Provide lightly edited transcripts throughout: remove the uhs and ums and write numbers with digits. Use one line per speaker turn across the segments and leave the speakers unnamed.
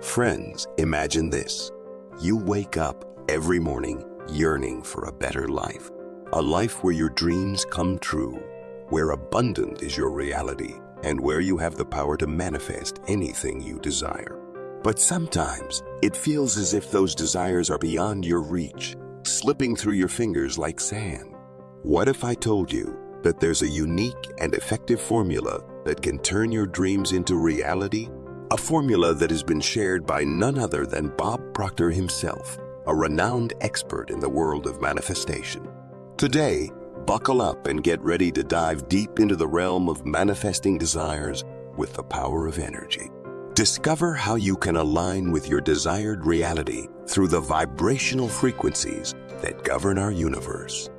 Friends, imagine this. You wake up every morning yearning for a better life. A life where your dreams come true, where abundant is your reality, and where you have the power to manifest anything you desire. But sometimes it feels as if those desires are beyond your reach, slipping through your fingers like sand. What if I told you that there's a unique and effective formula that can turn your dreams into reality? A formula that has been shared by none other than Bob Proctor himself, a renowned expert in the world of manifestation. Today, buckle up and get ready to dive deep into the realm of manifesting desires with the power of energy. Discover how you can align with your desired reality through the vibrational frequencies that govern our universe.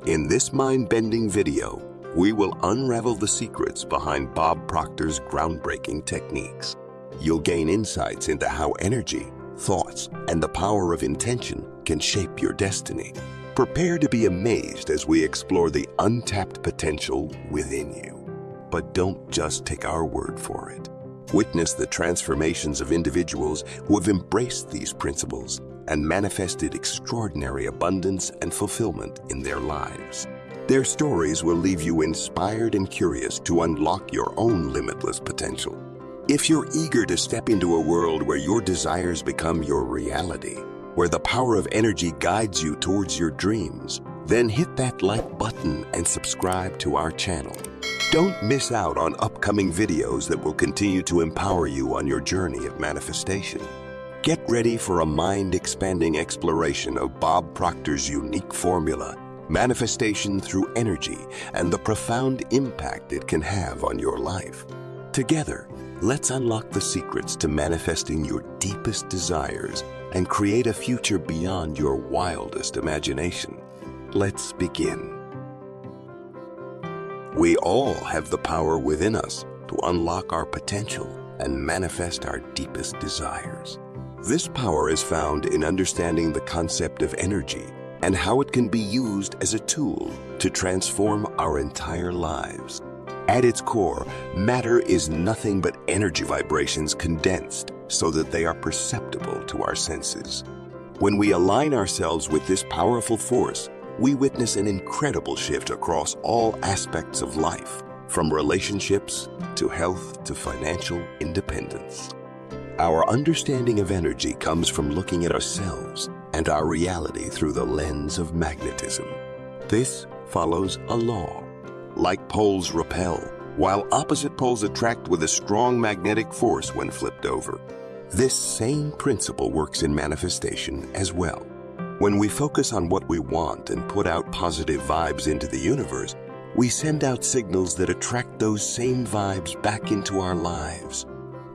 In this mind-bending video, we will unravel the secrets behind Bob Proctor's groundbreaking techniques. You'll gain insights into how energy, thoughts, and the power of intention can shape your destiny. Prepare to be amazed as we explore the untapped potential within you. But don't just take our word for it. Witness the transformations of individuals who have embraced these principles and manifested extraordinary abundance and fulfillment in their lives. Their stories will leave you inspired and curious to unlock your own limitless potential. If you're eager to step into a world where your desires become your reality, where the power of energy guides you towards your dreams, then hit that like button and subscribe to our channel. Don't miss out on upcoming videos that will continue to empower you on your journey of manifestation. Get ready for a mind-expanding exploration of Bob Proctor's unique formula, manifestation through energy, and the profound impact it can have on your life. Together, let's unlock the secrets to manifesting your deepest desires and create a future beyond your wildest imagination. Let's begin. We all have the power within us to unlock our potential and manifest our deepest desires. This power is found in understanding the concept of energy and how it can be used as a tool to transform our entire lives. At its core, matter is nothing but energy vibrations condensed so that they are perceptible to our senses. When we align ourselves with this powerful force, we witness an incredible shift across all aspects of life, from relationships to health to financial independence. Our understanding of energy comes from looking at ourselves and our reality through the lens of magnetism. This follows a law. Like poles repel, while opposite poles attract with a strong magnetic force when flipped over. This same principle works in manifestation as well. When we focus on what we want and put out positive vibes into the universe, we send out signals that attract those same vibes back into our lives.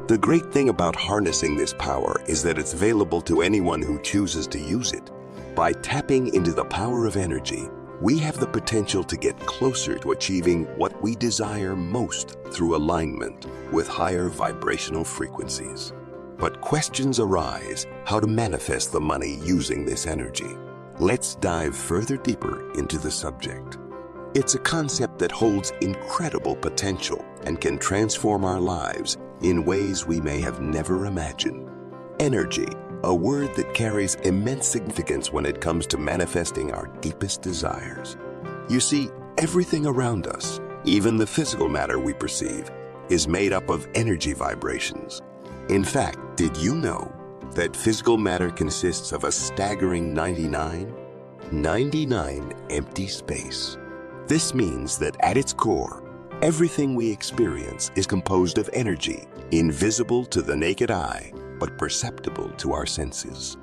The great thing about harnessing this power is that it's available to anyone who chooses to use it. By tapping into the power of energy, we have the potential to get closer to achieving what we desire most through alignment with higher vibrational frequencies. But questions arise how to manifest the money using this energy. Let's dive further deeper into the subject. It's a concept that holds incredible potential and can transform our lives in ways we may have never imagined. Energy, a word that carries immense significance when it comes to manifesting our deepest desires. You see, everything around us, even the physical matter we perceive, is made up of energy vibrations. In fact, did you know that physical matter consists of a staggering 99 empty space? This means that at its core, everything we experience is composed of energy, invisible to the naked eye, but perceptible to our senses.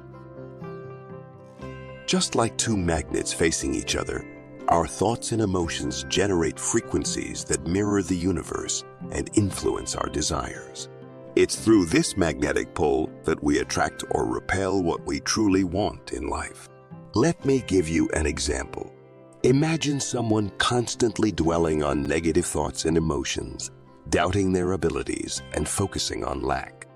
Just like two magnets facing each other, our thoughts and emotions generate frequencies that mirror the universe and influence our desires. It's through this magnetic pull that we attract or repel what we truly want in life. Let me give you an example. Imagine someone constantly dwelling on negative thoughts and emotions, doubting their abilities and focusing on lack.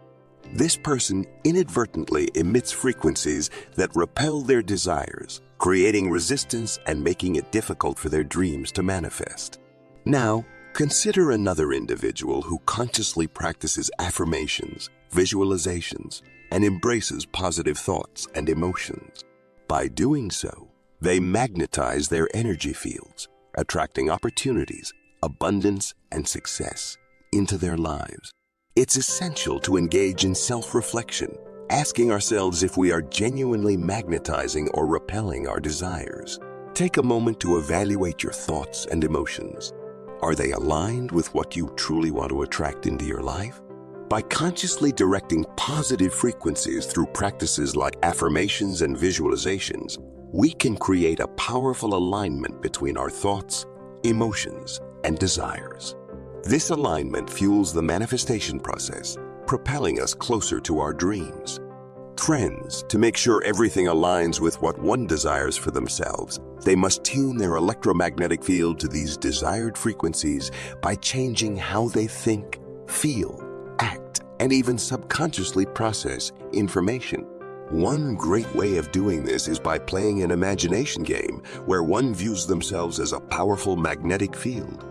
This person inadvertently emits frequencies that repel their desires, creating resistance and making it difficult for their dreams to manifest. Now, consider another individual who consciously practices affirmations, visualizations, and embraces positive thoughts and emotions. By doing so, they magnetize their energy fields, attracting opportunities, abundance, and success into their lives. It's essential to engage in self-reflection, asking ourselves if we are genuinely magnetizing or repelling our desires. Take a moment to evaluate your thoughts and emotions. Are they aligned with what you truly want to attract into your life? By consciously directing positive frequencies through practices like affirmations and visualizations, we can create a powerful alignment between our thoughts, emotions, and desires. This alignment fuels the manifestation process, propelling us closer to our dreams. Friends, to make sure everything aligns with what one desires for themselves, they must tune their electromagnetic field to these desired frequencies by changing how they think, feel, act, and even subconsciously process information. One great way of doing this is by playing an imagination game where one views themselves as a powerful magnetic field.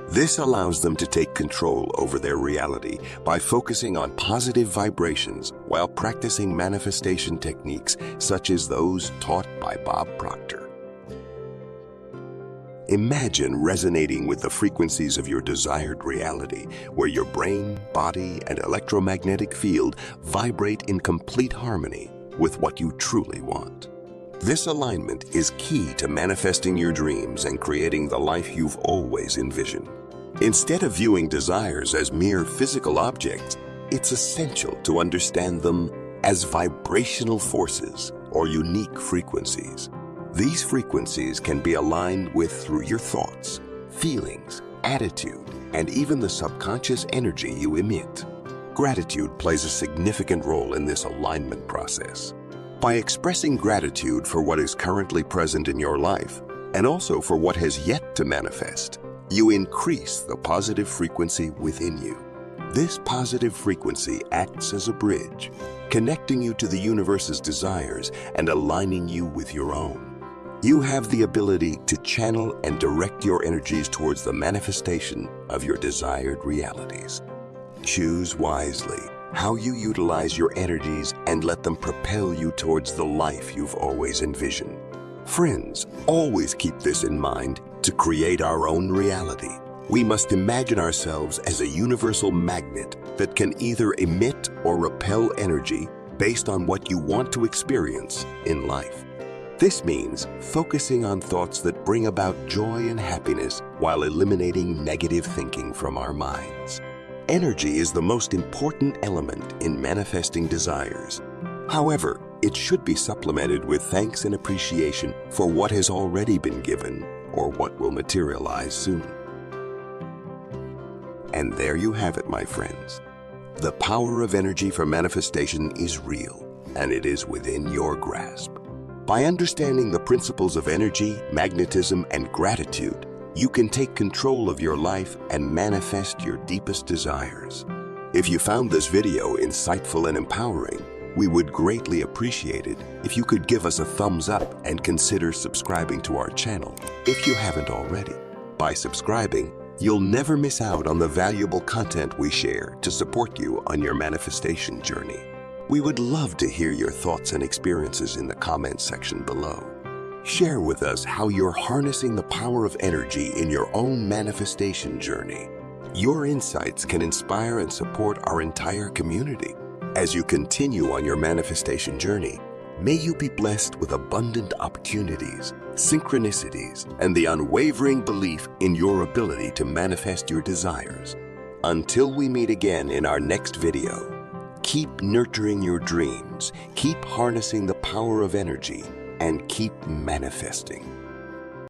This allows them to take control over their reality by focusing on positive vibrations while practicing manifestation techniques such as those taught by Proctor. Imagine resonating with the frequencies of your desired reality, where your brain, body, and electromagnetic field vibrate in complete harmony with what you truly want. This alignment is key to manifesting your dreams and creating the life you've always envisioned. Instead of viewing desires as mere physical objects, it's essential to understand them as vibrational forces or unique frequencies. These frequencies can be aligned with through your thoughts, feelings, attitude, and even the subconscious energy you emit. Gratitude plays a significant role in this alignment process. By expressing gratitude for what is currently present in your life, and also for what has yet to manifest, you increase the positive frequency within you. This positive frequency acts as a bridge, connecting you to the universe's desires and aligning you with your own. You have the ability to channel and direct your energies towards the manifestation of your desired realities. Choose wisely how you utilize your energies and let them propel you towards the life you've always envisioned. Friends, always keep this in mind. To create our own reality, we must imagine ourselves as a universal magnet that can either emit or repel energy based on what you want to experience in life. This means focusing on thoughts that bring about joy and happiness while eliminating negative thinking from our minds. Energy is the most important element in manifesting desires. However, it should be supplemented with thanks and appreciation for what has already been given or what will materialize soon. And there you have it, my friends. The power of energy for manifestation is real, and it is within your grasp. By understanding the principles of energy, magnetism, and gratitude, you can take control of your life and manifest your deepest desires. If you found this video insightful and empowering, we would greatly appreciate it if you could give us a thumbs up and consider subscribing to our channel if you haven't already. By subscribing, you'll never miss out on the valuable content we share to support you on your manifestation journey. We would love to hear your thoughts and experiences in the comments section below. Share with us how you're harnessing the power of energy in your own manifestation journey. Your insights can inspire and support our entire community. As you continue on your manifestation journey, may you be blessed with abundant opportunities, synchronicities, and the unwavering belief in your ability to manifest your desires. Until we meet again in our next video, keep nurturing your dreams, keep harnessing the power of energy, and keep manifesting.